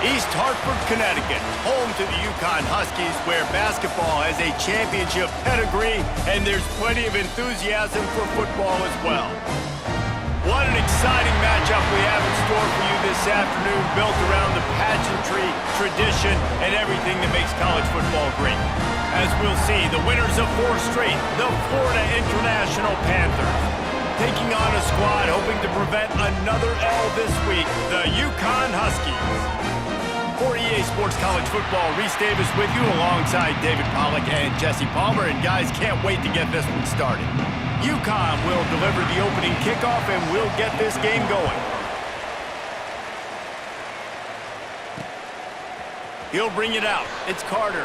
East Hartford, Connecticut, home to the UConn Huskies, where basketball has a championship pedigree, and there's plenty of enthusiasm for football as well. What an exciting matchup we have in store for you this afternoon, built around the pageantry, tradition, and everything that makes college football great. As we'll see, the winners of 4 straight, the Florida International Panthers, taking on a squad hoping to prevent another L this week, the UConn Huskies. For EA Sports College Football, Reese Davis with you alongside David Pollack and Jesse Palmer. And guys, can't wait to get this one started. UConn will deliver the opening kickoff and we'll get this game going. He'll bring it out. It's Carter.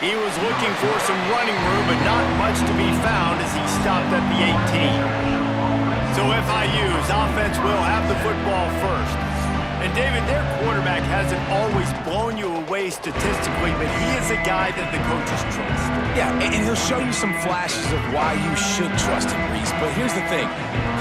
He was looking for some running room, but not much to be found as he stopped at the 18. So FIU's offense will have the football first. And David, their quarterback hasn't always blown you away statistically, but he is a guy that the coaches trust. Yeah, and he'll show you some flashes of why you should trust him, Reese. But here's the thing.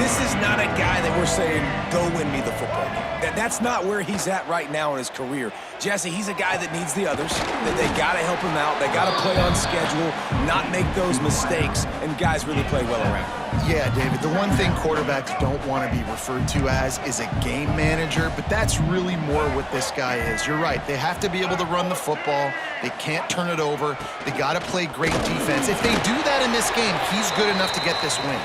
This is not a guy that we're saying, go win me the football game. That's not where he's at right now in his career. Jesse, he's a guy that needs the others, that they got to help him out. They got to play on schedule, not make those mistakes, and guys really play well around him. Yeah, David, the one thing quarterbacks don't want to be referred to as is a game manager, but that's really more what this guy is. You're right. They have to be able to run the football. They can't turn it over. They got to play great defense. If they do that in this game, he's good enough to get this win.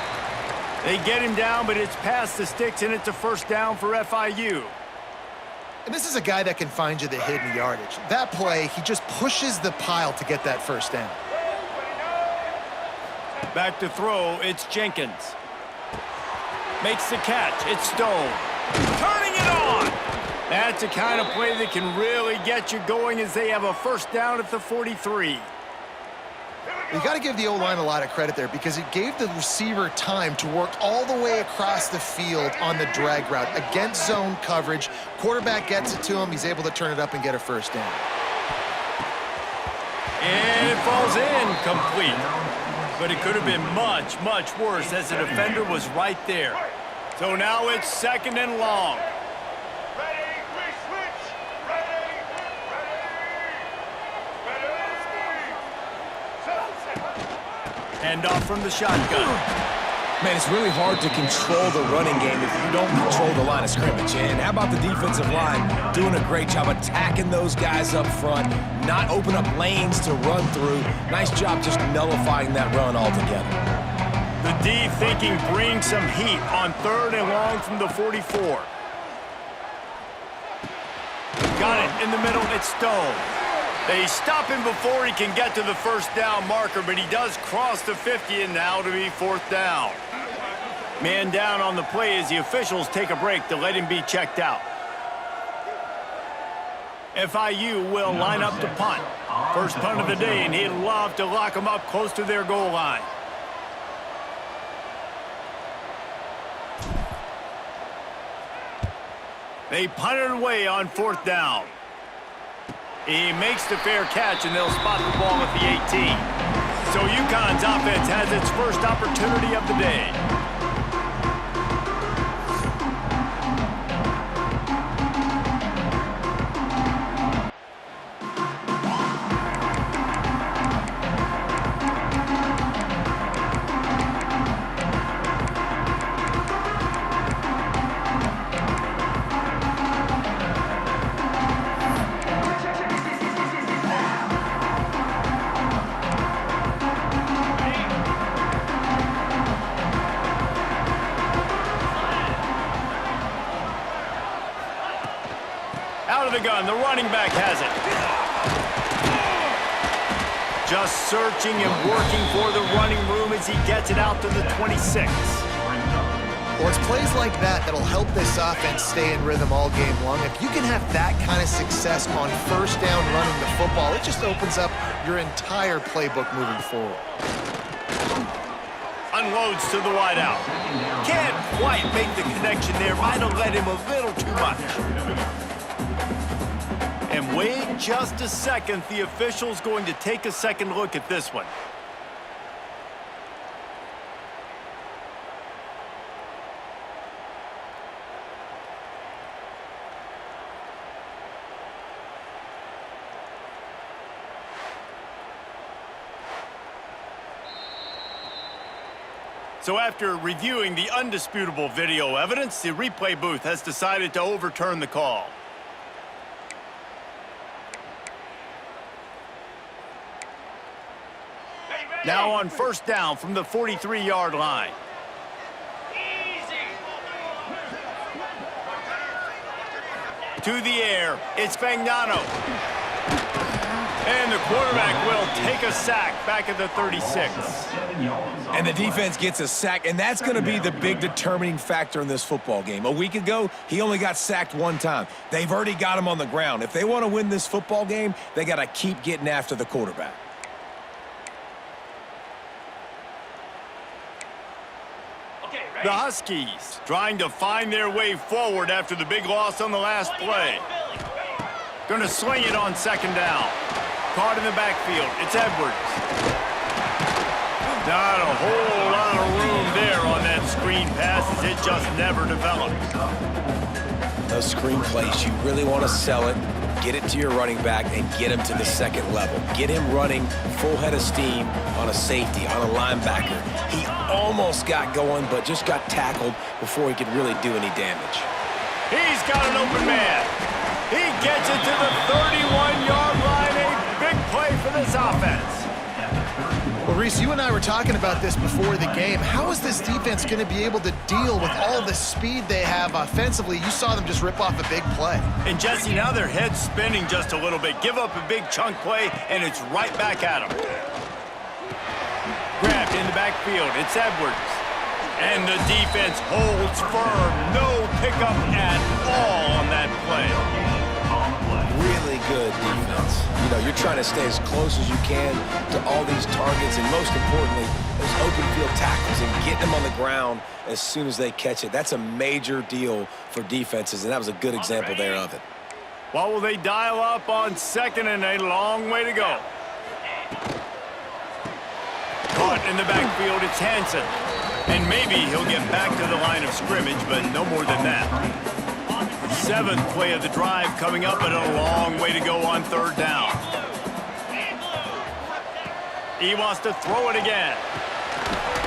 They get him down, but it's past the sticks, and it's a first down for FIU. And this is a guy that can find you the hidden yardage. That play, he just pushes the pile to get that first down. Back to throw, it's Jenkins. Makes the catch, it's Stone. Turning it on! That's the kind of play that can really get you going as they have a first down at the 43. You got to give the O-line a lot of credit there because it gave the receiver time to work all the way across the field on the drag route. Against zone coverage, quarterback gets it to him, he's able to turn it up and get a first down. And it falls in, complete. But it could have been much, much worse as the defender was right there. So now it's 2nd and long. Hand off from the shotgun. Man, it's really hard to control the running game if you don't control the line of scrimmage. And how about the defensive line doing a great job attacking those guys up front, not open up lanes to run through. Nice job just nullifying that run altogether. The D thinking bring some heat on 3rd and long from the 44. Got it in the middle, it's Stone. They stop him before he can get to the first down marker, but he does cross the 50 and now to be 4th down. Man down on the play as the officials take a break to let him be checked out. FIU will line up to punt. First punt of the day, and he'd love to lock them up close to their goal line. They punt it away on 4th down. He makes the fair catch, and they'll spot the ball at the 18. So UConn's offense has its first opportunity of the day. Out of the gun, the running back has it. Just searching and working for the running room as he gets it out to the 26. Well, it's plays like that that'll help this offense stay in rhythm all game long. If you can have that kind of success on first down running the football, it just opens up your entire playbook moving forward. Unloads to the wideout. Can't quite make the connection there. Might have let him a little too much. And wait just a second. The official's going to take a second look at this one. So after reviewing the undisputable video evidence, the replay booth has decided to overturn the call. Now on first down from the 43-yard line. To the air, it's Fagnano. And the quarterback will take a sack back at the 36. And the defense gets a sack, and that's going to be the big determining factor in this football game. A week ago, he only got sacked one time. They've already got him on the ground. If they want to win this football game, they got to keep getting after the quarterback. The Huskies trying to find their way forward after the big loss on the last play. Going to sling it on second down. Caught in the backfield. It's Edwards. Not a whole lot of room there on that screen pass as it just never developed. Those screen plays, you really want to sell it, get it to your running back, and get him to the second level. Get him running full head of steam on a safety, on a linebacker. He almost got going, but just got tackled before he could really do any damage. He's got an open man. He gets it to the 31-yard line. A big play for this offense. Well, Reese, you and I were talking about this before the game. How is this defense going to be able to deal with all the speed they have offensively? You saw them just rip off a big play. And Jesse, now their head's spinning just a little bit. Give up a big chunk play, and it's right back at them. Grabbed in the backfield. It's Edwards. And the defense holds firm. No pickup at all on that play. Really good defense. You know, you're trying to stay as close as you can to all these targets, and most importantly, those open field tackles and getting them on the ground as soon as they catch it. That's a major deal for defenses, and that was a good example there of it. What will they dial up on second and a long way to go? Caught in the backfield, it's Hansen. And maybe he'll get back to the line of scrimmage, but no more than that. Seventh play of the drive coming up, and a long way to go on third down. He wants to throw it again.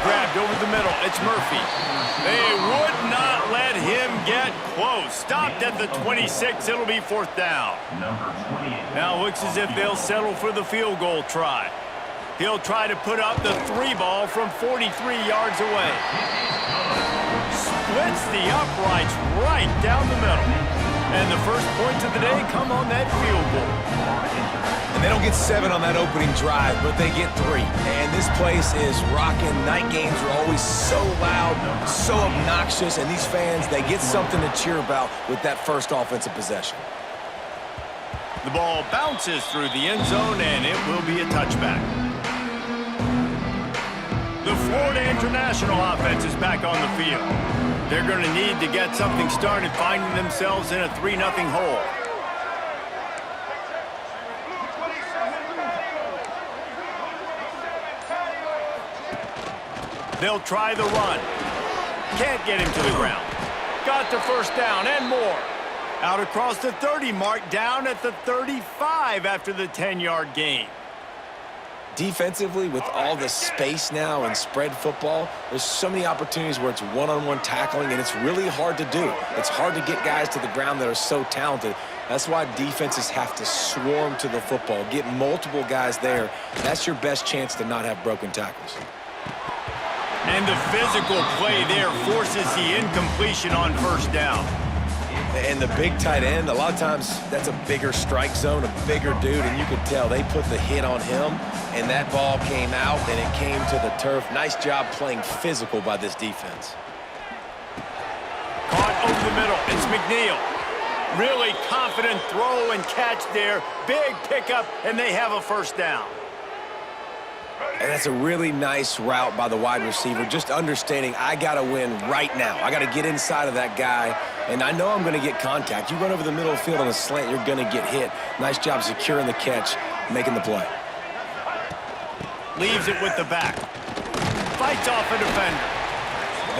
Grabbed over the middle. It's Murphy. They would not let him get close. Stopped at the 26. It'll be fourth down. Now looks as if they'll settle for the field goal try. He'll try to put up the 3-ball from 43 yards away. Splits the uprights right down the middle. And the first points of the day come on that field goal. And they don't get 7 on that opening drive, but they get 3. And this place is rocking. Night games are always so loud, so obnoxious, and these fans, they get something to cheer about with that first offensive possession. The ball bounces through the end zone, and it will be a touchback. The Florida International offense is back on the field. They're going to need to get something started, finding themselves in a 3-0 hole. They'll try the run. Can't get him to the ground. Got the first down and more. Out across the 30 mark, down at the 35 after the 10-yard gain. Defensively, with all the space now and spread football, there's so many opportunities where it's one-on-one tackling, and it's really hard to do. It's hard to get guys to the ground that are so talented. That's why defenses have to swarm to the football, get multiple guys there. That's your best chance to not have broken tackles. And the physical play there forces the incompletion on first down. And the big tight end, a lot of times that's a bigger strike zone, a bigger dude, and you could tell they put the hit on him, and that ball came out, and it came to the turf. Nice job playing physical by this defense. Caught over the middle. It's McNeil. Really confident throw and catch there. Big pickup, and they have a first down. And that's a really nice route by the wide receiver, just understanding I got to win right now. I got to get inside of that guy, and I know I'm going to get contact. You run over the middle of the field on a slant, you're going to get hit. Nice job securing the catch, making the play. Leaves it with the back. Fights off a defender.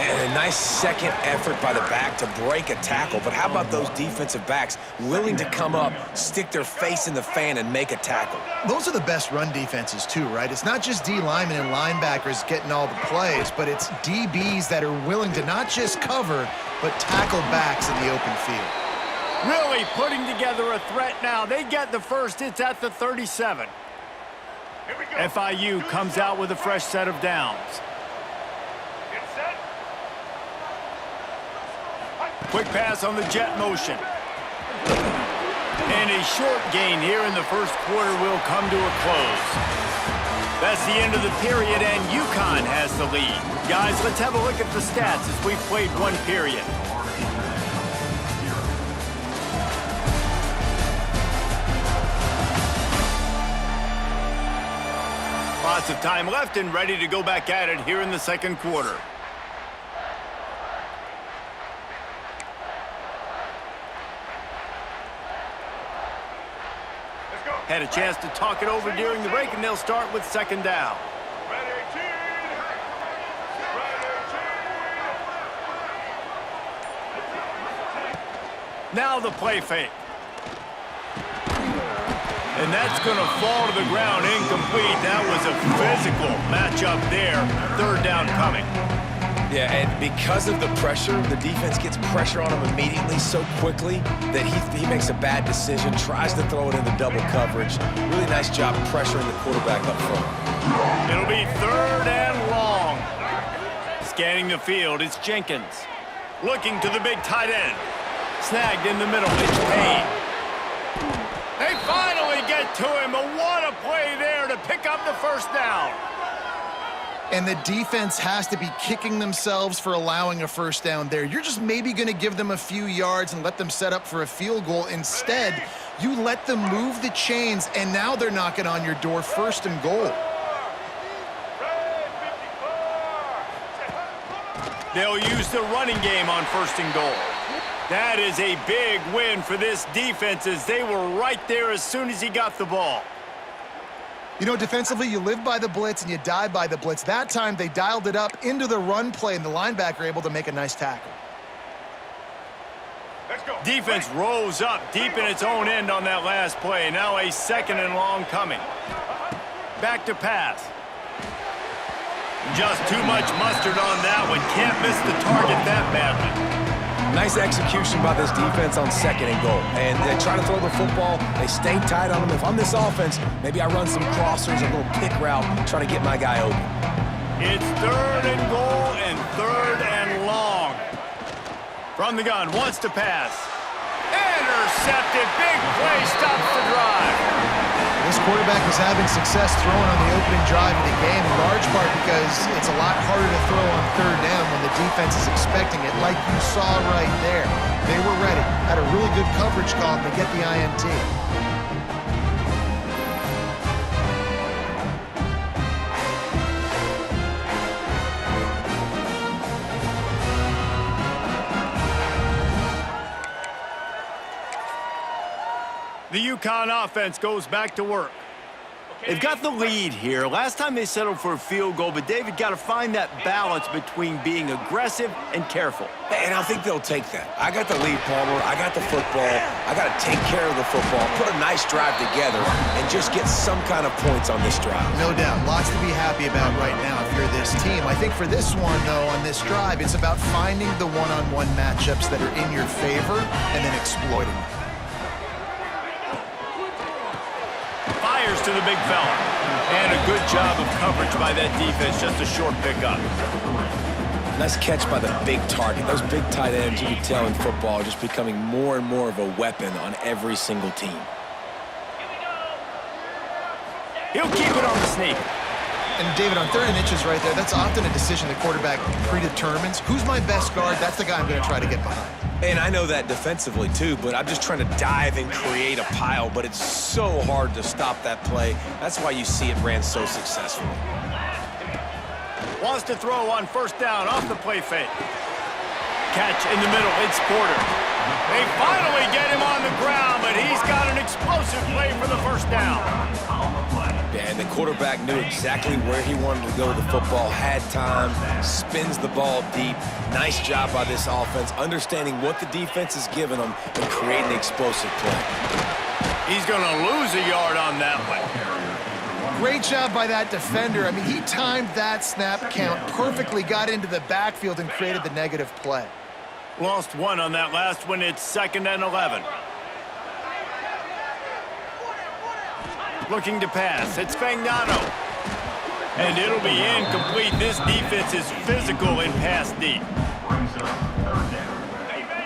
And a nice second effort by the back to break a tackle. But how about those defensive backs willing to come up, stick their face in the fan, and make a tackle? Those are the best run defenses too, right? It's not just D linemen and linebackers getting all the plays, but it's DBs that are willing to not just cover, but tackle backs in the open field. Really putting together a threat now. They get the first. It's at the 37. FIU comes out with a fresh set of downs. Quick pass on the jet motion. And a short gain here in the first quarter will come to a close. That's the end of the period, and UConn has the lead. Guys, let's have a look at the stats as we've played one period. Lots of time left and ready to go back at it here in the second quarter. Had a chance to talk it over during the break, and they'll start with second down. Now the play fake. And that's going to fall to the ground incomplete. That was a physical matchup there. Third down coming. Yeah, and because of the pressure, the defense gets pressure on him immediately so quickly that he makes a bad decision, tries to throw it into double coverage. Really nice job pressuring the quarterback up front. It'll be third and long. Scanning the field, it's Jenkins. Looking to the big tight end. Snagged in the middle, it's Payne. They finally get to him, but what a play there to pick up the first down. And the defense has to be kicking themselves for allowing a first down there. You're just maybe going to give them a few yards and let them set up for a field goal. Instead, you let them move the chains, and now they're knocking on your door, first and goal. They'll use the running game on first and goal. That is a big win for this defense, as they were right there as soon as he got the ball. You know, defensively, you live by the blitz and you die by the blitz. That time, they dialed it up into the run play, and the linebacker able to make a nice tackle. Let's go. Defense rose up deep in its own end on that last play. Now a second and long coming. Back to pass. Just too much mustard on that one. Can't miss the target that badly. Nice execution by this defense on second and goal. And they try to throw the football. They stay tight on them. If I'm this offense, maybe I run some crossers, a little pick route, try to get my guy open. It's third and goal and third and long. From the gun, wants to pass. Intercepted. Big play, stops the drive. This quarterback is having success throwing on the opening drive of the game, in large part because it's a lot harder to throw on third down when the defense is expecting it, like you saw right there. They were ready, had a really good coverage call to get the INT. The UConn offense goes back to work. They've got the lead here. Last time they settled for a field goal, but David got to find that balance between being aggressive and careful. And I think they'll take that. I got the lead, Palmer. I got the football. I got to take care of the football, put a nice drive together, and just get some kind of points on this drive. No doubt. Lots to be happy about right now if you're this team. I think for this one, though, on this drive, it's about finding the one-on-one matchups that are in your favor and then exploiting them. Fires to the big fella. And a good job of coverage by that defense. Just a short pickup. Nice catch by the big target. Those big tight ends, you can tell in football, are just becoming more and more of a weapon on every single team. He'll keep it on the sneak. And David, on third and inches right there, that's often a decision the quarterback predetermines. Who's my best guard? That's the guy I'm going to try to get behind. And I know that defensively, too, but I'm just trying to dive and create a pile, but it's so hard to stop that play. That's why you see it ran so successfully. Wants to throw on first down off the play fake. Catch in the middle, it's Porter. They finally get him on the ground, but he's got an explosive play for the first down. And the quarterback knew exactly where he wanted to go with the football, had time, spins the ball deep. Nice job by this offense, understanding what the defense is giving them and creating the explosive play. He's going to lose a yard on that one. Great job by that defender. I mean, he timed that snap count perfectly, got into the backfield, and created the negative play. Lost one on that last one. It's 2nd and 11. Looking to pass. It's Fagnano. And it'll be incomplete. This defense is physical in pass deep.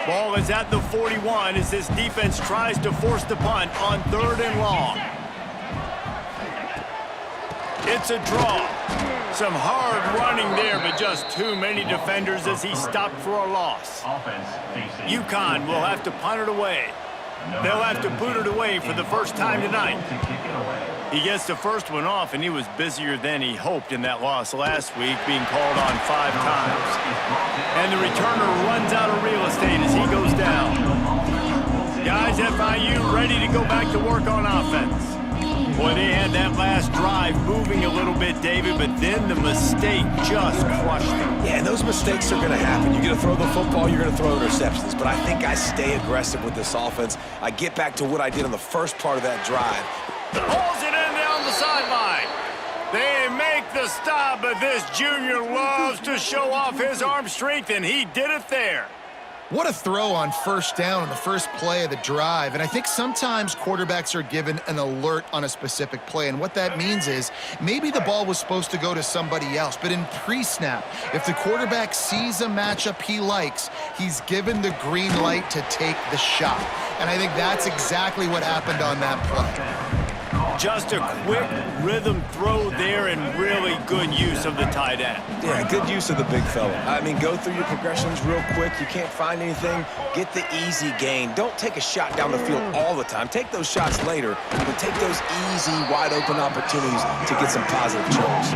Ball is at the 41 as this defense tries to force the punt on 3rd and long. It's a draw. Some hard running there, but just too many defenders as he stopped for a loss. UConn will have to punt it away. They'll have to boot it away for the first time tonight. He gets the first one off, and he was busier than he hoped in that loss last week, being called on 5 times. And the returner runs out of real estate as he goes down. Guys, FIU ready to go back to work on offense. Boy, they had that last drive moving a little bit, David, but then the mistake just crushed them. Yeah, and those mistakes are going to happen. You're going to throw the football, you're going to throw interceptions. But I think I stay aggressive with this offense. I get back to what I did on the first part of that drive. Pulls it in down the sideline. They make the stop, but this junior loves to show off his arm strength, and he did it there. What a throw on first down on the first play of the drive. And I think sometimes quarterbacks are given an alert on a specific play. And what that means is maybe the ball was supposed to go to somebody else. But in pre-snap, if the quarterback sees a matchup he likes, he's given the green light to take the shot. And I think that's exactly what happened on that play. Just a quick rhythm throw there and really good use of the tight end. Yeah, good use of the big fella. I mean, go through your progressions real quick. You can't find anything. Get the easy gain. Don't take a shot down the field all the time. Take those shots later, but take those easy, wide-open opportunities to get some positive chunks.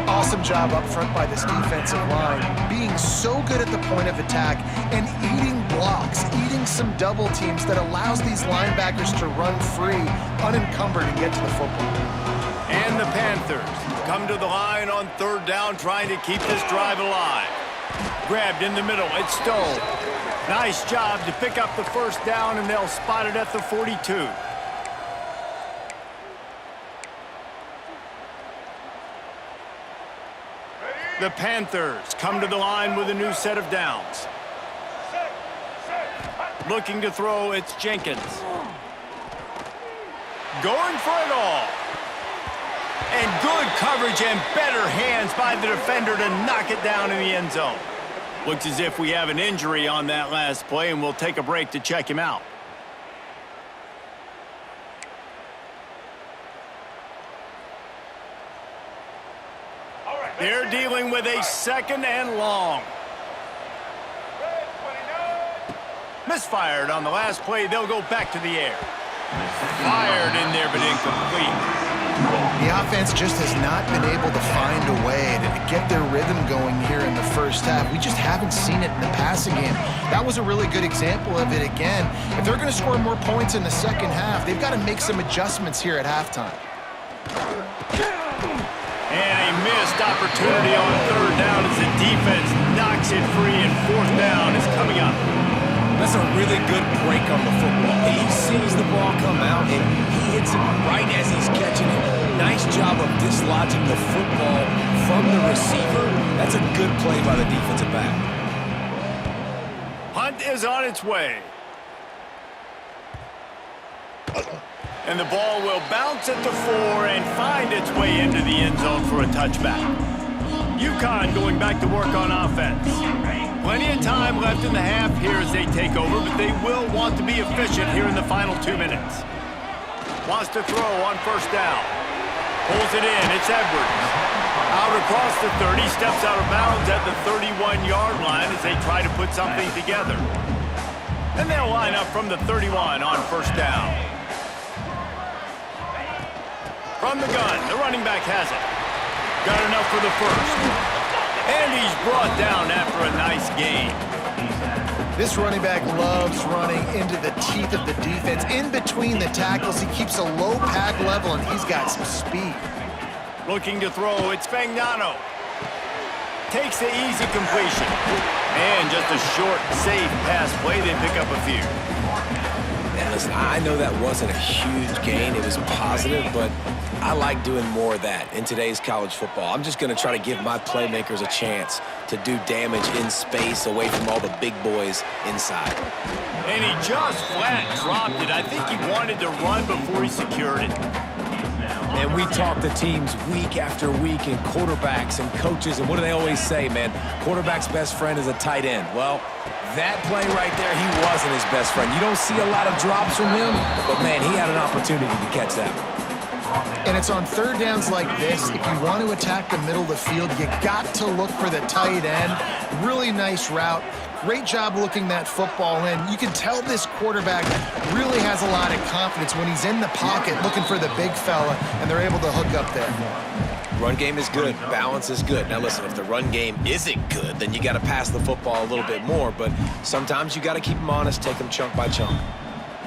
Awesome job up front by this defensive line, being so good at the point of attack and eating blocks, eating some double teams that allows these linebackers to run free, unencumbered, and get to the football. And the Panthers come to the line on 3rd down, trying to keep this drive alive. Grabbed in the middle, it's Stone. Nice job to pick up the first down, and they'll spot it at the 42. The Panthers come to the line with a new set of downs. Looking to throw, it's Jenkins. Going for it all. And good coverage and better hands by the defender to knock it down in the end zone. Looks as if we have an injury on that last play, and we'll take a break to check him out. They're dealing with a 2nd and long. Misfired on the last play. They'll go back to the air. Fired in there, but incomplete. The offense just has not been able to find a way to get their rhythm going here in the first half. We just haven't seen it in the passing game. That was a really good example of it again. If they're going to score more points in the second half, they've got to make some adjustments here at halftime. And a missed opportunity on 3rd down as the defense knocks it free, and 4th down is coming up. That's a really good break on the football. He sees the ball come out, and he hits it right as he's catching it. Nice job of dislodging the football from the receiver. That's a good play by the defensive back. Hunt is on its way. And the ball will bounce at the 4 and find its way into the end zone for a touchback. UConn going back to work on offense. Plenty of time left in the half here as they take over, but they will want to be efficient here in the final 2 minutes. Wants to throw on 1st down. Pulls it in. It's Edwards. Out across the 30, steps out of bounds at the 31-yard line as they try to put something together. And they'll line up from the 31 on 1st down. From the gun, the running back has it. Got enough for the first. And he's brought down after a nice gain. This running back loves running into the teeth of the defense. In between the tackles, he keeps a low pad level, and he's got some speed. Looking to throw, it's Fagnano. Takes the easy completion. And just a short, safe pass play. They pick up a few. And listen, I know that wasn't a huge gain. It was positive, but I like doing more of that in today's college football. I'm just going to try to give my playmakers a chance to do damage in space away from all the big boys inside. And he just flat dropped it. I think he wanted to run before he secured it. And we talk to teams week after week and quarterbacks and coaches, and what do they always say, man? Quarterback's best friend is a tight end. Well, that play right there, he wasn't his best friend. You don't see a lot of drops from him, but, man, he had an opportunity to catch that. And it's on third downs like this. If you want to attack the middle of the field, you got to look for the tight end. Really nice route. Great job looking that football in. You can tell this quarterback really has a lot of confidence when he's in the pocket looking for the big fella, and they're able to hook up there. Run game is good. Balance is good. Now, listen, if the run game isn't good, then you got to pass the football a little bit more, but sometimes you got to keep them honest, take them chunk by chunk.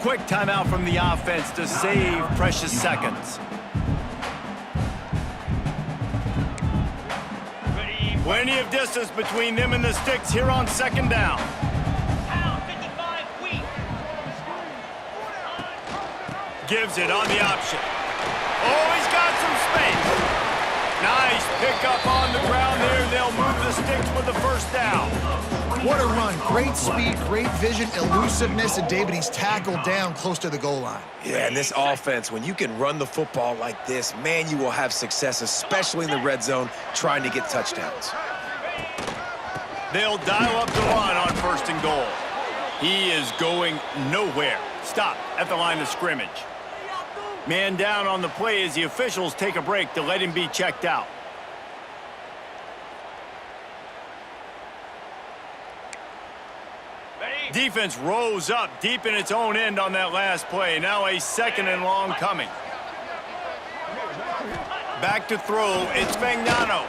Quick timeout from the offense to save precious seconds. Plenty of distance between them and the sticks here on second down. Gives it on the option. Oh, he's got some space. Nice pickup on the ground there. They'll move the sticks with the first down. What a run. Great speed, great vision, elusiveness, and David, he's tackled down close to the goal line. Yeah, and this offense, when you can run the football like this, man, you will have success, especially in the red zone, trying to get touchdowns. They'll dial up the run on first and goal. He is going nowhere. Stop at the line of scrimmage. Man down on the play as the officials take a break to let him be checked out. Defense rose up deep in its own end on that last play. Now a second and long coming. Back to throw. It's Fagnano.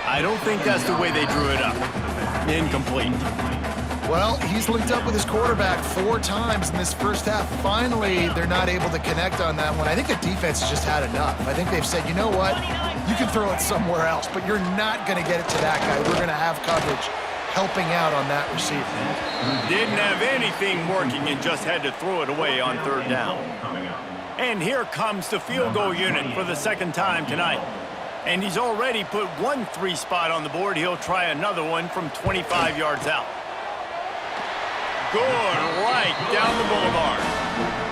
I don't think that's the way they drew it up. Incomplete. Well, he's linked up with his quarterback 4 times in this first half. Finally, they're not able to connect on that one. I think the defense has just had enough. I think they've said, you know what? You can throw it somewhere else, but you're not going to get it to that guy. We're going to have coverage helping out on that receiver. Didn't have anything working and just had to throw it away on third down. And here comes the field goal unit for the second time tonight. And he's already put 1 3 spot on the board. He'll try another one from 25 yards out. Good, right down the boulevard.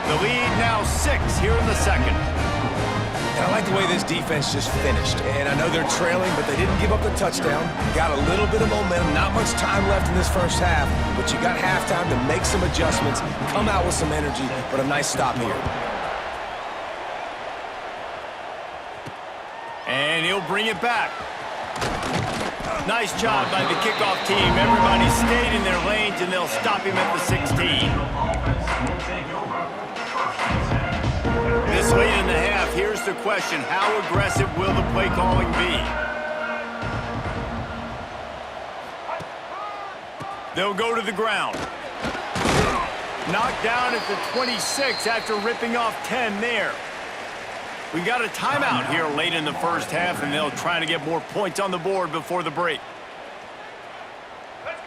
The lead now 6 here in the second. And I like the way this defense just finished. And I know they're trailing, but they didn't give up the touchdown. Got a little bit of momentum. Not much time left in this first half, but you got halftime to make some adjustments, come out with some energy, but a nice stop here. And he'll bring it back. Nice job by the kickoff team. Everybody stayed in their lanes, and they'll stop him at the 16. This late in the half, here's the question. How aggressive will the play calling be? They'll go to the ground. Knocked down at the 26 after ripping off 10 there. We got a timeout here late in the first half, and they'll try to get more points on the board before the break.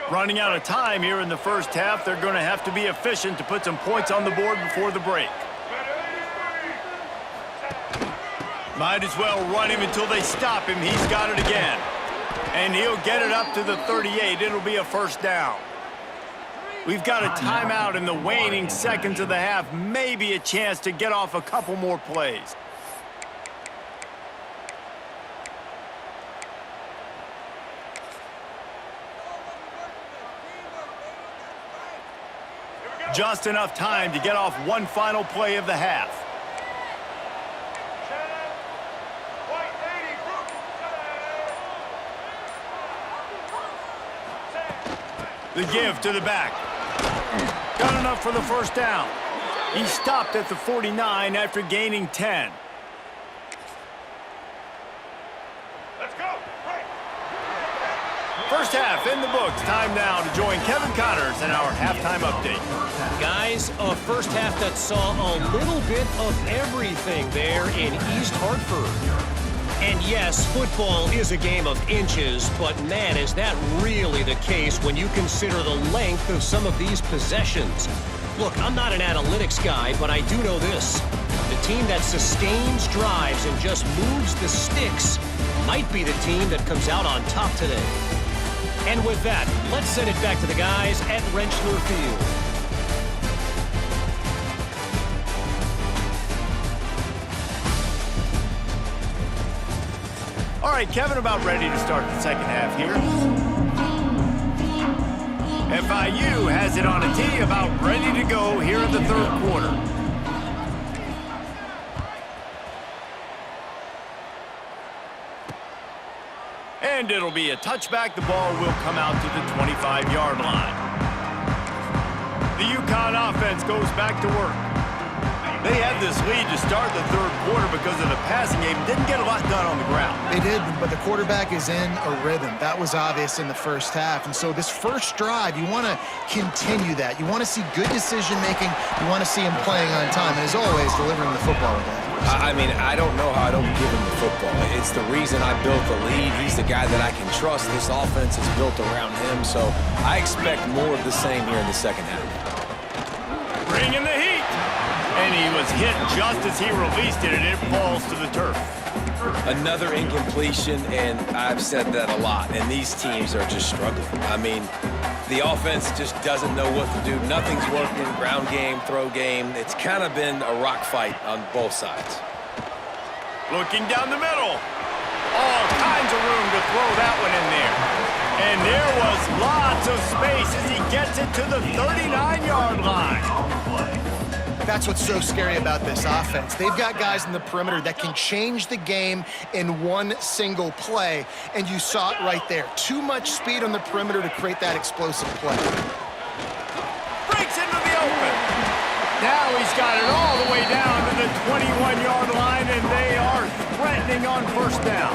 Running out of time here in the first half, they're going to have to be efficient to put some points on the board before the break. Might as well run him until they stop him. He's got it again. And he'll get it up to the 38. It'll be a first down. We've got a timeout in the waning seconds of the half. Maybe a chance to get off a couple more plays. Just enough time to get off one final play of the half. The give to the back. Got enough for the first down. He stopped at the 49 after gaining 10. First half in the books. Time now to join Kevin Connors in our halftime update. Guys, a first half that saw a little bit of everything there in East Hartford. And yes, football is a game of inches, but man, is that really the case when you consider the length of some of these possessions. Look, I'm not an analytics guy, but I do know this. The team that sustains drives and just moves the sticks might be the team that comes out on top today. And with that, let's send it back to the guys at Rentschler Field. All right, Kevin, about ready to start the second half here. FIU has it on a tee, about ready to go here in the third quarter. And it'll be a touchback. The ball will come out to the 25-yard line. The UConn offense goes back to work. They had this lead to start the third quarter because of the passing game. Didn't get a lot done on the ground. They did, but the quarterback is in a rhythm. That was obvious in the first half. And so this first drive, you want to continue that. You want to see good decision-making. You want to see him playing on time. And as always, delivering the football with that. I mean, I don't know how I don't give him the football. It's the reason I built the lead. He's the guy that I can trust. This offense is built around him. So I expect more of the same here in the second half. Bringing the heat. And he was hit just as he released it, and it falls to the turf. Another incompletion, and I've said that a lot, and these teams are just struggling. I mean, the offense just doesn't know what to do. Nothing's working, ground game, throw game. It's kind of been a rock fight on both sides. Looking down the middle. All kinds of room to throw that one in there. And there was lots of space as he gets it to the 39-yard line. That's what's so scary about this offense. They've got guys in the perimeter that can change the game in one single play, and you saw it right there. Too much speed on the perimeter to create that explosive play. Breaks into the open. Now he's got it all the way down to the 21-yard line, and they are threatening on first down.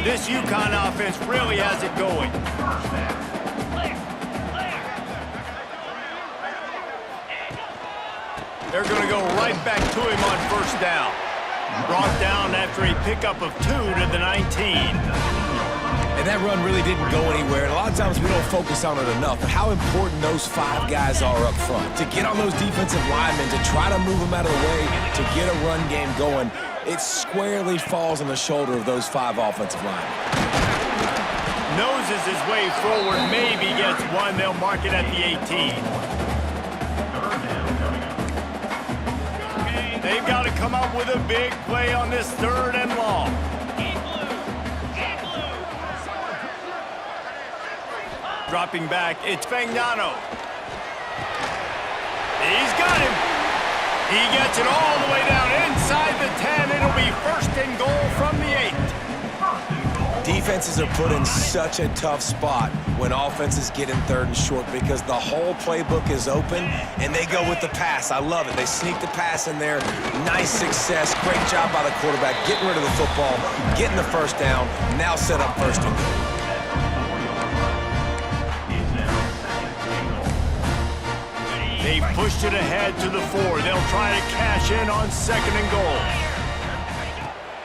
This UConn offense really has it going. They're going to go right back to him on first down. Brought down after a pickup of 2 to the 19. And that run really didn't go anywhere. And a lot of times we don't focus on it enough. But how important those 5 guys are up front. To get on those defensive linemen, to try to move them out of the way, to get a run game going, it squarely falls on the shoulder of those 5 offensive linemen. Noses his way forward, maybe gets one. They'll mark it at the 18. They've got to come up with a big play on this third and long. Dropping back, it's Fagnano. He's got him. He gets it all the way down inside the 10. It'll be first and goal from the 8. Defenses are put in such a tough spot when offenses get in third and short because the whole playbook is open and they go with the pass. I love it. They sneak the pass in there. Nice success. Great job by the quarterback getting rid of the football, getting the first down, now set up first and goal. They've pushed it ahead to the 4. They'll try to cash in on second and goal.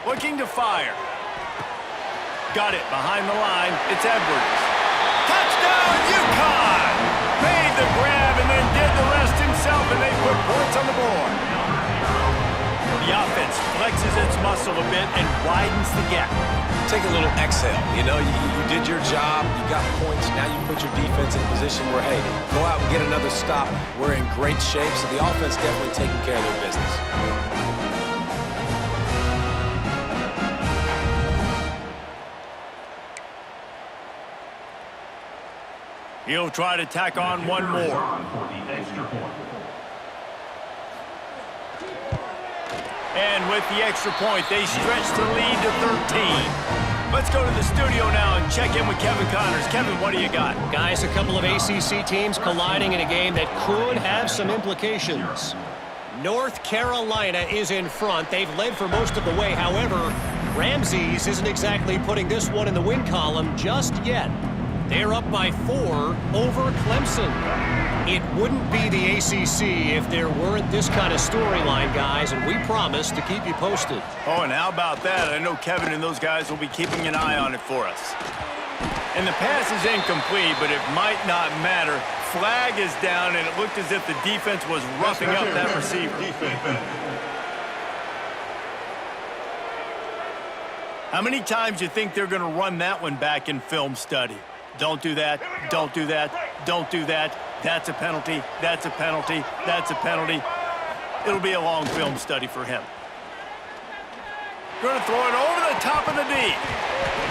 Looking to fire. Got it behind the line. It's Edwards. Touchdown, UConn! Made the grab and then did the rest himself, and they put points on the board. The offense flexes its muscle a bit and widens the gap. Take a little exhale. You know, you did your job. You got points. Now you put your defense in a position where, hey, go out and get another stop. We're in great shape, so the offense definitely taking care of their business. He'll try to tack on one more. And with the extra point, they stretch the lead to 13. Let's go to the studio now and check in with Kevin Connors. Kevin, what do you got? Guys, a couple of ACC teams colliding in a game that could have some implications. North Carolina is in front. They've led for most of the way. However, Ramses isn't exactly putting this one in the win column just yet. They're up by 4 over Clemson. It wouldn't be the ACC if there weren't this kind of storyline, guys, and we promise to keep you posted. Oh, and how about that? I know Kevin and those guys will be keeping an eye on it for us. And the pass is incomplete, but it might not matter. Flag is down, and it looked as if the defense was roughing up that receiver. How many times do you think they're going to run that one back in film study? Don't do that, don't do that, don't do that. That's a penalty, that's a penalty, that's a penalty. It'll be a long film study for him. Going to throw it over the top of the D.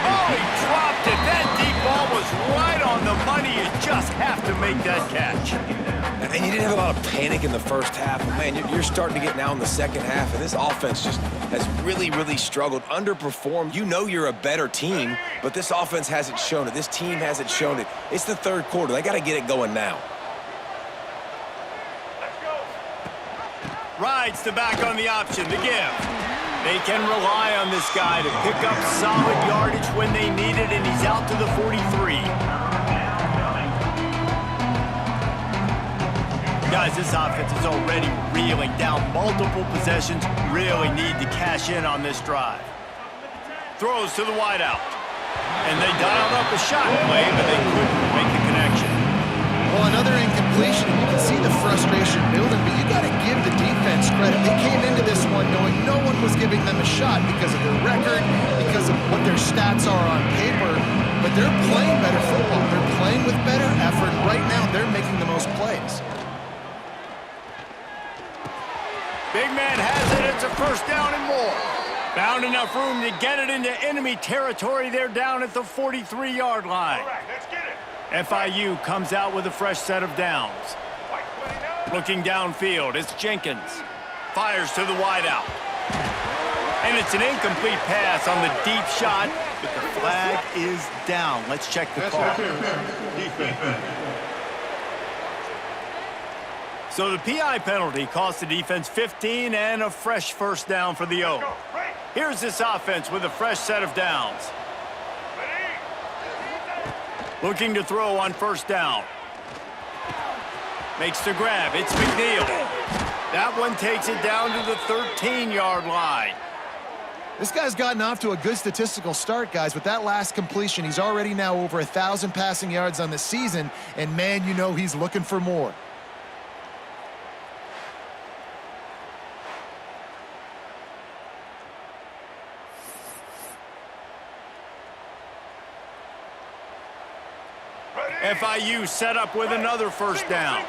Oh, he dropped it. That deep ball was right on the money. You just have to make that catch. And you didn't have a lot of panic in the first half. But man, you're starting to get now in the second half, and this offense just has really, really struggled, underperformed. You know you're a better team, but this offense hasn't shown it. This team hasn't shown it. It's the third quarter. They got to get it going now. Rides the back on the option, the give. They can rely on this guy to pick up solid yardage when they need it, and he's out to the 43. Guys, this offense is already reeling down multiple possessions. Really need to cash in on this drive. Throws to the wideout. And they dialed up a shot play, but they couldn't make the connection. Well, another incompletion. You can see the frustration building, but you got to give the defense credit. They came into this one knowing no one was giving them a shot because of their record, because of what their stats are on paper, but they're playing better football. They're playing with better effort. Right now, they're making the most plays. Big man has it. It's a first down and more. Found enough room to get it into enemy territory. They're down at the 43-yard line. FIU comes out with a fresh set of downs. Looking downfield, it's Jenkins. Fires to the wideout. And it's an incomplete pass on the deep shot, but the flag is down. Let's check the call. So the PI penalty cost the defense 15 and a fresh first down for the O. Here's this offense with a fresh set of downs. Looking to throw on first down. Makes the grab. It's McNeil. That one takes it down to the 13-yard line. This guy's gotten off to a good statistical start, guys. With that last completion, he's already now over 1,000 passing yards on the season, and man, you know he's looking for more. FIU set up with another first down.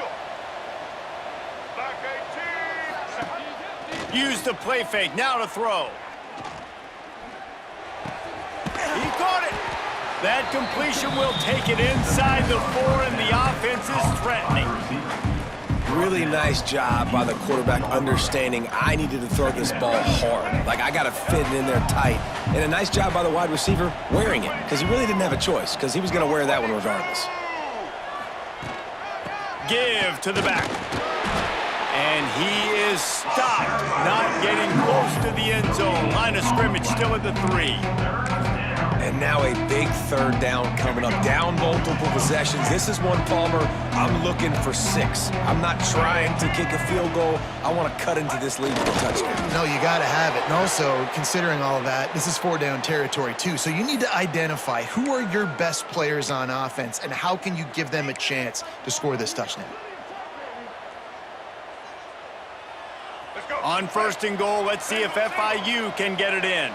Use the play fake, now to throw. He caught it. That completion will take it inside the 4, and the offense is threatening. Really nice job by the quarterback understanding I needed to throw this ball hard. Like, I got to fit it in there tight. And a nice job by the wide receiver wearing it, because he really didn't have a choice, because he was going to wear that one regardless. Give to the back. And he is stopped, not getting close to the end zone. Line of scrimmage still at the 3. And now a big third down coming up. Down multiple possessions. This is one, Palmer, I'm looking for 6. I'm not trying to kick a field goal. I want to cut into this lead with a touchdown. No, you got to have it. And also, considering all of that, this is 4-down territory too. So you need to identify who are your best players on offense and how can you give them a chance to score this touchdown. On first and goal, let's see if FIU can get it in.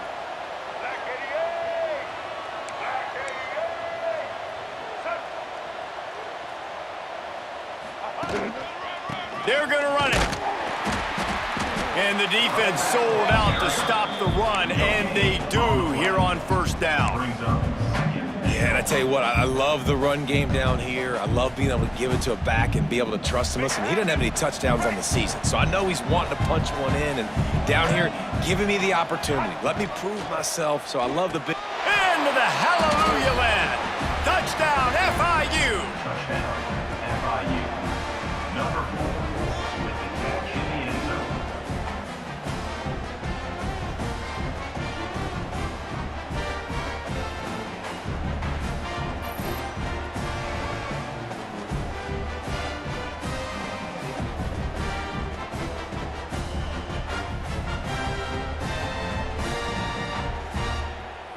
They're going to run it. And the defense sold out to stop the run, and they do here on first down. Yeah, and I tell you what, I love the run game down here. I love being able to give it to a back and be able to trust him. Listen, he didn't have any touchdowns on the season, so I know he's wanting to punch one in. And down here, giving me the opportunity. Let me prove myself, so I love the big... Into the hallelujah land. Touchdown, FIU. Number 4 with the catch in the end zone.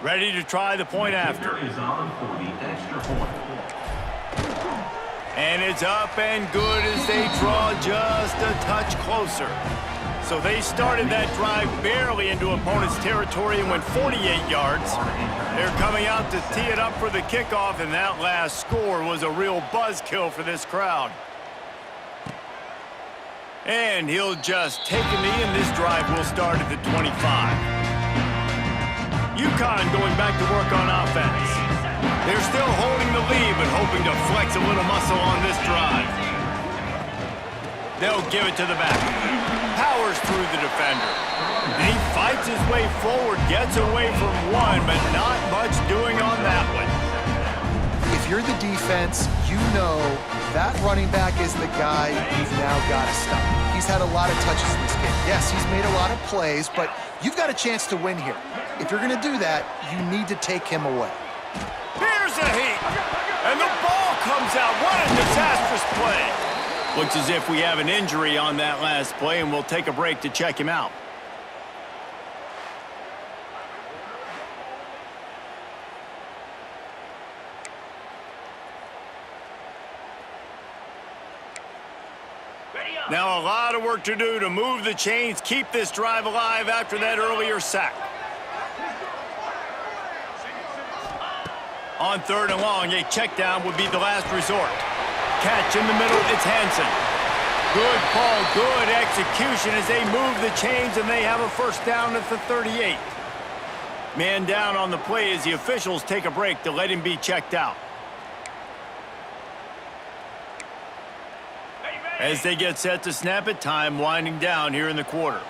Ready to try the point after. Is on for the extra point. And it's up and good as they draw just a touch closer. So they started that drive barely into opponent's territory and went 48 yards. They're coming out to tee it up for the kickoff, and that last score was a real buzzkill for this crowd. And he'll just take a knee, and this drive will start at the 25. UConn going back to work on offense. They're still holding the lead, but hoping to flex a little muscle on this drive. They'll give it to the back. Powers through the defender. And he fights his way forward, gets away from one, but not much doing on that one. If you're the defense, you know that running back is the guy you've now got to stop. He's had a lot of touches in this game. Yes, he's made a lot of plays, but you've got a chance to win here. If you're going to do that, you need to take him away. Here's a heat, and the ball comes out. What a disastrous play. Looks as if we have an injury on that last play, and we'll take a break to check him out. Now a lot of work to do to move the chains, keep this drive alive after that earlier sack. On 3rd and long, a check down would be the last resort. Catch in the middle, it's Hansen. Good call, good execution as they move the chains, and they have a first down at the 38. Man down on the play as the officials take a break to let him be checked out. As they get set to snap it, time winding down here in the quarter.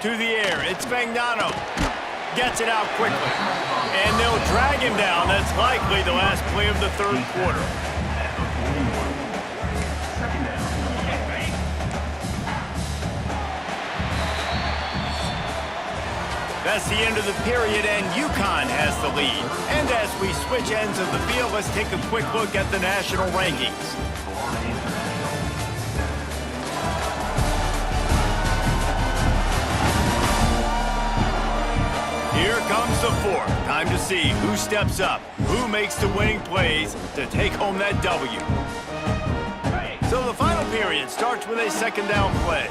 To the air, it's Fagnano. Gets it out quickly. And they'll drag him down. That's likely the last play of the 3rd quarter. That's the end of the period, and UConn has the lead. And as we switch ends of the field, let's take a quick look at the national rankings. Here comes the 4th. Time to see who steps up, who makes the winning plays to take home that W. So the final period starts with a 2nd down play.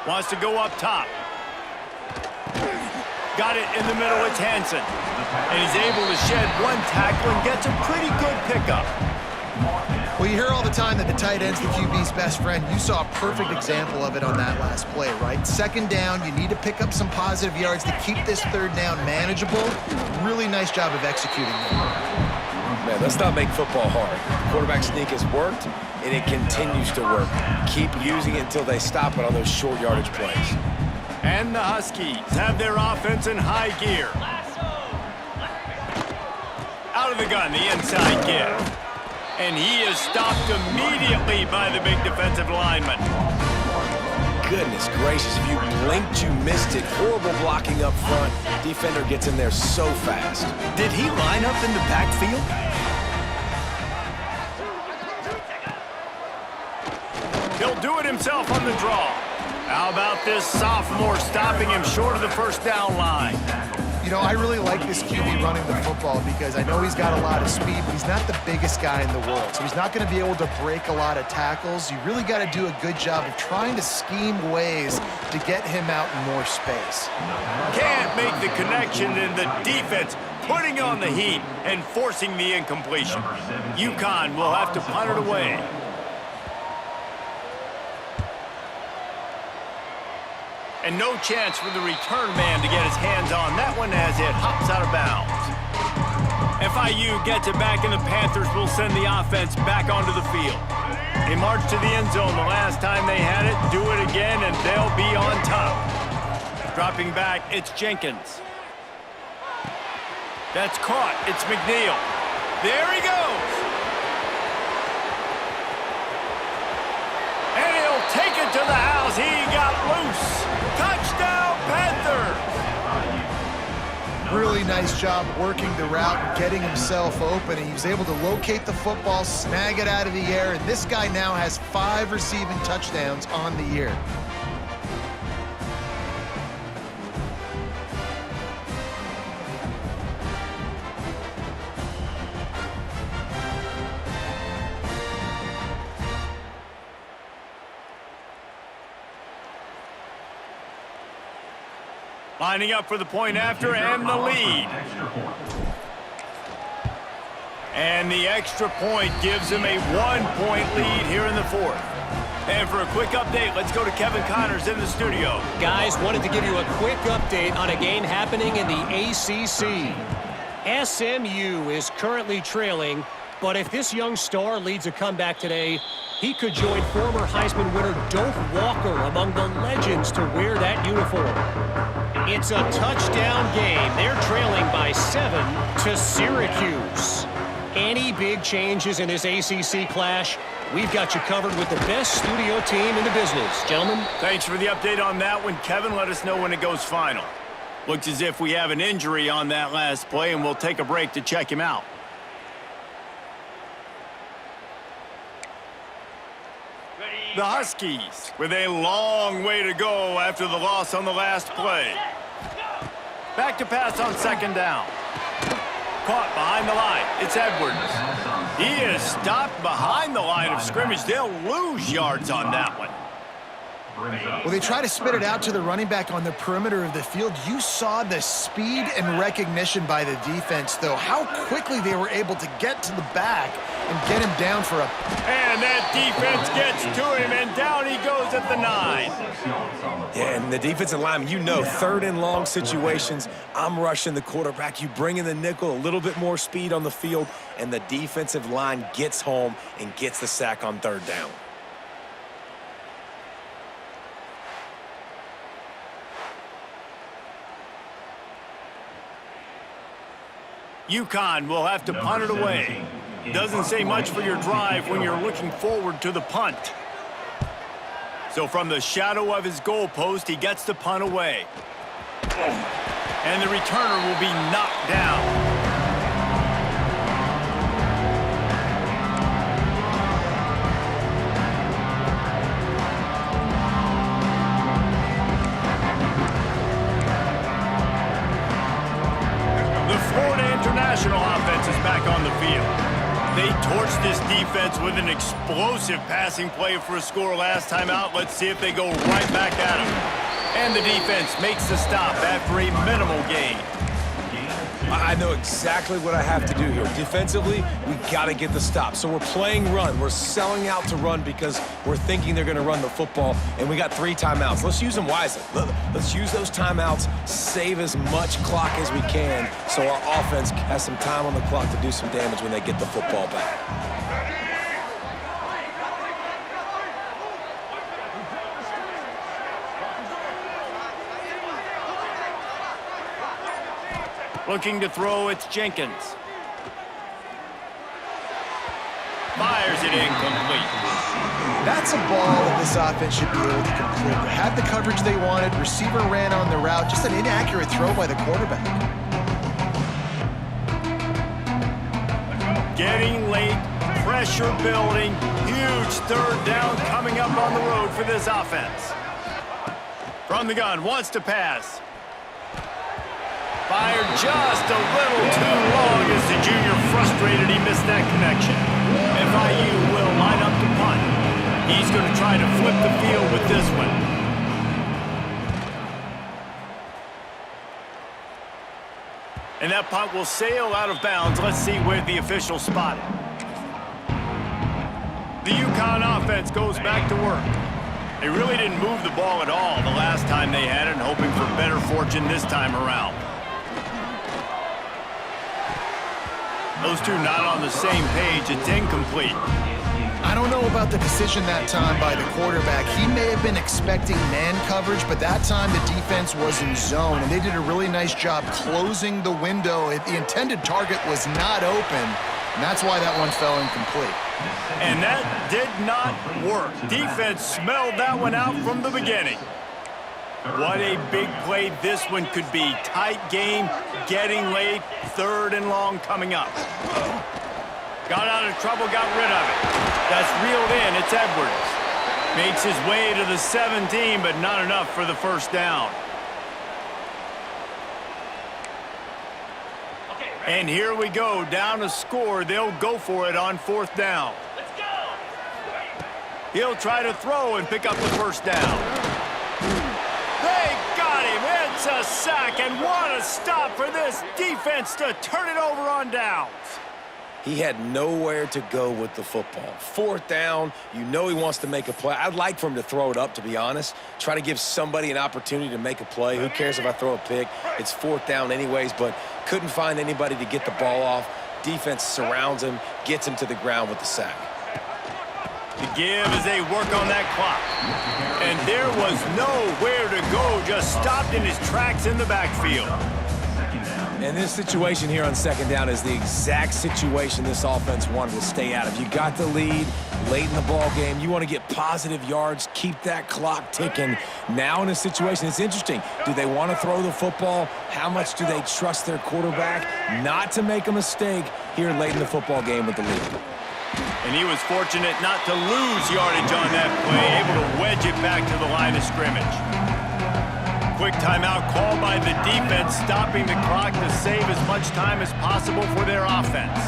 Wants to go up top. Got it in the middle, it's Hansen. And he's able to shed one tackle and gets a pretty good pickup. Well, you hear all the time that the tight end's the QB's best friend. You saw a perfect example of it on that last play, right? 2nd down, you need to pick up some positive yards to keep this 3rd down manageable. Really nice job of executing that. Man, let's not make football hard. Quarterback sneak has worked, and it continues to work. Keep using it until they stop it on those short yardage plays. And the Huskies have their offense in high gear. Out of the gun, the inside give. And he is stopped immediately by the big defensive lineman. Goodness gracious, if you blinked, you missed it. Horrible blocking up front. Defender gets in there so fast. Did he line up in the backfield? He'll do it himself on the draw. How about this sophomore stopping him short of the 1st down line? You know, I really like this QB running the football because I know he's got a lot of speed, but he's not the biggest guy in the world. So he's not going to be able to break a lot of tackles. You really got to do a good job of trying to scheme ways to get him out in more space. Can't make the connection, in the defense putting on the heat and forcing the incompletion. UConn will have to punt it away. And no chance for the return man to get his hands on that one as it hops out of bounds. FIU gets it back, and the Panthers will send the offense back onto the field. They marched to the end zone the last time they had it, do it again, and they'll be on top. Dropping back, it's Jenkins. That's caught. It's McNeil. There he goes. And he'll take it to the house. He got loose. Touchdown, Panthers! Really nice job working the route and getting himself open. And he was able to locate the football, snag it out of the air, and this guy now has 5 receiving touchdowns on the year. Lining up for the point after and the lead. And the extra point gives him a 1-point lead here in the 4th. And for a quick update, let's go to Kevin Connors in the studio. Guys, wanted to give you a quick update on a game happening in the ACC. SMU is currently trailing, but if this young star leads a comeback today, he could join former Heisman winner Doak Walker among the legends to wear that uniform. It's a touchdown game. They're trailing by 7 to Syracuse. Any big changes in this ACC clash, we've got you covered with the best studio team in the business. Gentlemen. Thanks for the update on that one, Kevin. Let us know when it goes final. Looks as if we have an injury on that last play, and we'll take a break to check him out. The Huskies with a long way to go after the loss on the last play. Back to pass on 2nd down. Caught behind the line. It's Edwards. He is stopped behind the line of scrimmage. They'll lose yards on that one. Well, they try to spit it out to the running back on the perimeter of the field. You saw the speed and recognition by the defense, though. How quickly they were able to get to the back and get him down for a... And that defense gets to him, and down he goes at the 9. Yeah, and the defensive lineman, you know, 3rd and long situations, I'm rushing the quarterback. You bring in the nickel, a little bit more speed on the field, and the defensive line gets home and gets the sack on 3rd down. UConn will have to punt it away. Doesn't say much for your drive when you're looking forward to the punt. So from the shadow of his goalpost, he gets the punt away. And the returner will be knocked down. International offense is back on the field. They torched this defense with an explosive passing play for a score last time out. Let's see if they go right back at him. And the defense makes the stop after a minimal gain. I know exactly what I have to do here. Defensively, we got to get the stop. So we're playing run. We're selling out to run because we're thinking they're going to run the football, and we got 3 timeouts. Let's use them wisely. Let's use those timeouts, save as much clock as we can so our offense has some time on the clock to do some damage when they get the football back. Looking to throw, it's Jenkins. Fires it incomplete. That's a ball that this offense should be able to complete. They had the coverage they wanted. Receiver ran on the route. Just an inaccurate throw by the quarterback. Getting late, pressure building, huge 3rd down coming up on the road for this offense. From the gun, wants to pass. Fired just a little too long as the junior frustrated. He missed that connection. FIU will line up to punt. He's going to try to flip the field with this one. And that punt will sail out of bounds. Let's see where the official spot it. The UConn offense goes back to work. They really didn't move the ball at all the last time they had it, and hoping for better fortune this time around. Those two not on the same page. It's incomplete. I don't know about the decision that time by the quarterback. He may have been expecting man coverage, but that time the defense was in zone, and they did a really nice job closing the window. The intended target was not open, and that's why that one fell incomplete. And that did not work. Defense smelled that one out from the beginning. What a big play this one could be. Tight game, getting late, 3rd and long coming up. Got out of trouble, got rid of it. That's reeled in, it's Edwards. Makes his way to the 17, but not enough for the first down. And here we go, down a score. They'll go for it on 4th down. Let's go! He'll try to throw and pick up the first down. They got him. It's a sack, and what a stop for this defense to turn it over on downs. He had nowhere to go with the football. 4th down, you know he wants to make a play. I'd like for him to throw it up, to be honest. Try to give somebody an opportunity to make a play. Who cares if I throw a pick? It's 4th down anyways, but couldn't find anybody to get the ball off. Defense surrounds him, gets him to the ground with the sack. The give as they work on that clock. And there was nowhere to go, just stopped in his tracks in the backfield. And this situation here on 2nd down is the exact situation this offense wanted to stay out of. You got the lead late in the ball game. You want to get positive yards, keep that clock ticking. Now in a situation, it's interesting. Do they want to throw the football? How much do they trust their quarterback not to make a mistake here late in the football game with the lead? And he was fortunate not to lose yardage on that play, able to wedge it back to the line of scrimmage. Quick timeout called by the defense, stopping the clock to save as much time as possible for their offense.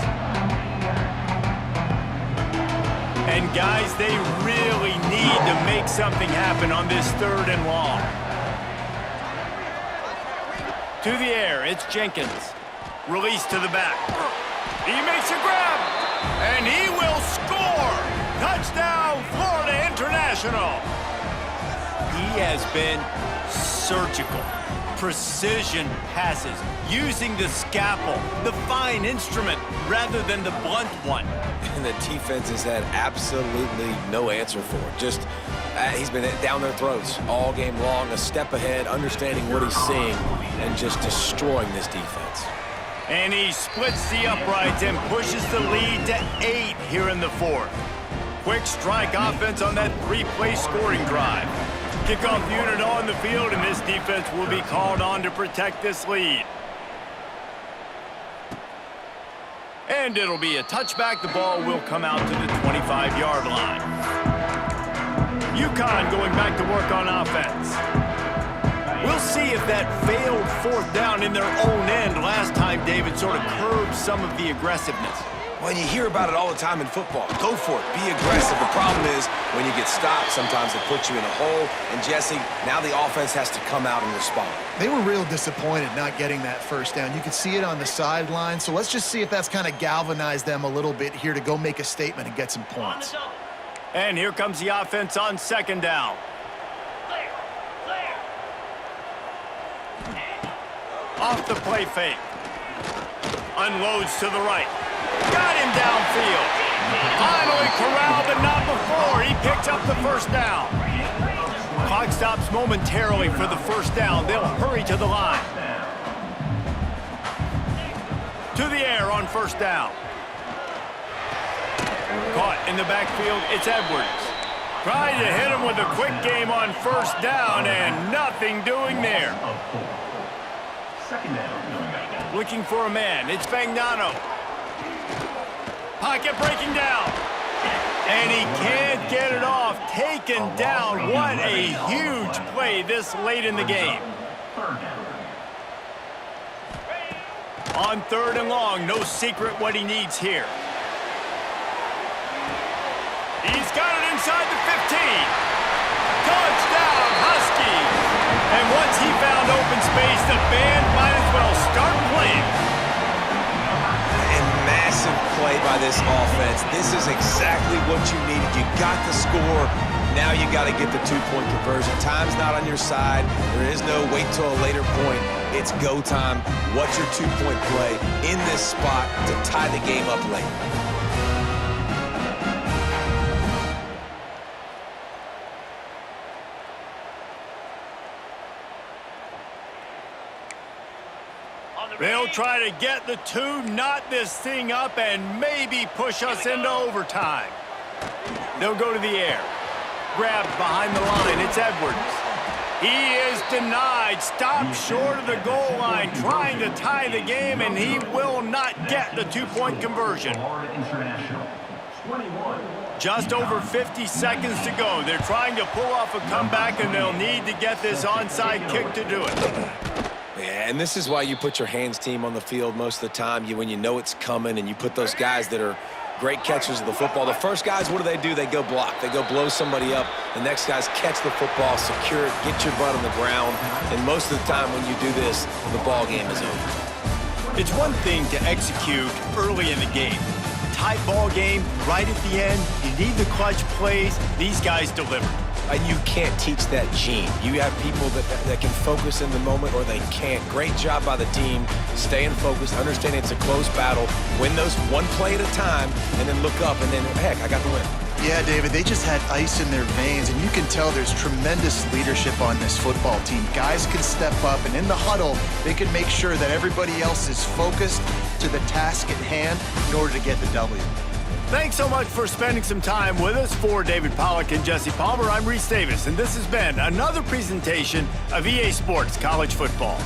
And guys, they really need to make something happen on this 3rd and long. To the air, it's Jenkins. Release to the back. He makes a grab, and he will score! Touchdown, Florida International! He has been surgical, precision passes, using the scalpel, the fine instrument, rather than the blunt one. And the defense has had absolutely no answer for it. Just, he's been down their throats all game long, a step ahead, understanding what he's seeing, and just destroying this defense. And he splits the uprights and pushes the lead to 8 here in the 4th. Quick strike offense on that 3-play scoring drive. Kickoff unit on the field, and this defense will be called on to protect this lead. And it'll be a touchback. The ball will come out to the 25-yard line. UConn going back to work on offense. We'll see if that failed 4th down in their own end last time, David, sort of curbed some of the aggressiveness. Well, you hear about it all the time in football. Go for it. Be aggressive. The problem is when you get stopped, sometimes it puts you in a hole. And, Jesse, now the offense has to come out and respond. They were real disappointed not getting that 1st down. You could see it on the sideline. So let's just see if that's kind of galvanized them a little bit here to go make a statement and get some points. And here comes the offense on 2nd down. Off the play fake. Unloads to the right. Got him downfield. Finally corralled, but not before. He picks up the 1st down. Clock stops momentarily for the 1st down. They'll hurry to the line. To the air on 1st down. Caught in the backfield, it's Edwards. Trying to hit him with a quick game on 1st down, and nothing doing there. 2nd down. Looking for a man, it's Fagnano. Pocket breaking down. And he can't get it off. Taken down. What a huge play this late in the game. On 3rd and long, no secret what he needs here. He's got it inside the 15. Touchdown, Huskies. And once he found open space, the band might as well start playing. And massive play by this offense. This is exactly what you needed. You got the score. Now you got to get the 2-point conversion. Time's not on your side. There is no wait till a later point. It's go time. What's your 2-point play in this spot to tie the game up late? They'll try to get the 2, knot this thing up, and maybe push us into overtime. They'll go to the air. Grabbed behind the line, it's Edwards. He is denied. Stopped short of the goal line, trying to tie the game, and he will not get the two-point conversion. Just over 50 seconds to go. They're trying to pull off a comeback, and they'll need to get this onside kick to do it. Yeah, and this is why you put your hands team on the field most of the time. When you know it's coming, and you put those guys that are great catchers of the football. The first guys, what do? They go block. They go blow somebody up. The next guys catch the football, secure it, get your butt on the ground. And most of the time when you do this, the ball game is over. It's one thing to execute early in the game. Tight ball game, right at the end. You need the clutch plays. These guys deliver. And you can't teach that gene. You have people that can focus in the moment or they can't. Great job by the team, staying focused, understanding it's a close battle, win those one play at a time, and then look up, and then, heck, I got the win. Yeah, David, they just had ice in their veins, and you can tell there's tremendous leadership on this football team. Guys can step up, and in the huddle, they can make sure that everybody else is focused to the task at hand in order to get the W. Thanks so much for spending some time with us. For David Pollack and Jesse Palmer, I'm Reese Davis, and this has been another presentation of EA Sports College Football.